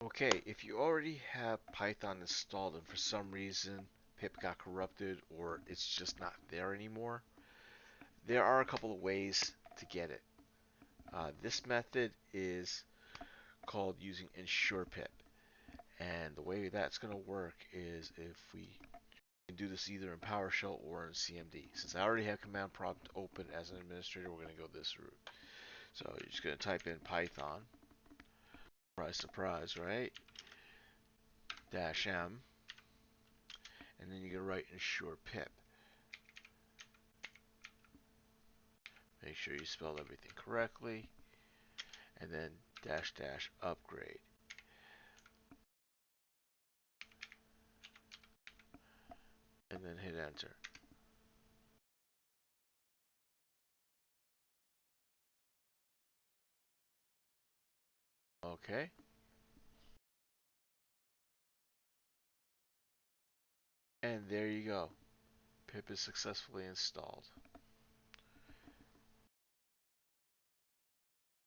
Okay, if you already have Python installed and for some reason pip got corrupted or it's just not there anymore, there are a couple of ways to get it. This method is called using ensurepip. And the way that's going to work is if we can do this either in PowerShell or in CMD. Since I already have command prompt open as an administrator, we're going to go this route. So you're just going to type in Python, surprise, surprise, right? Dash M, and then you're going to write ensure pip. Make sure you spelled everything correctly, and then dash dash upgrade, and then hit enter. Okay, and there you go. Pip is successfully installed.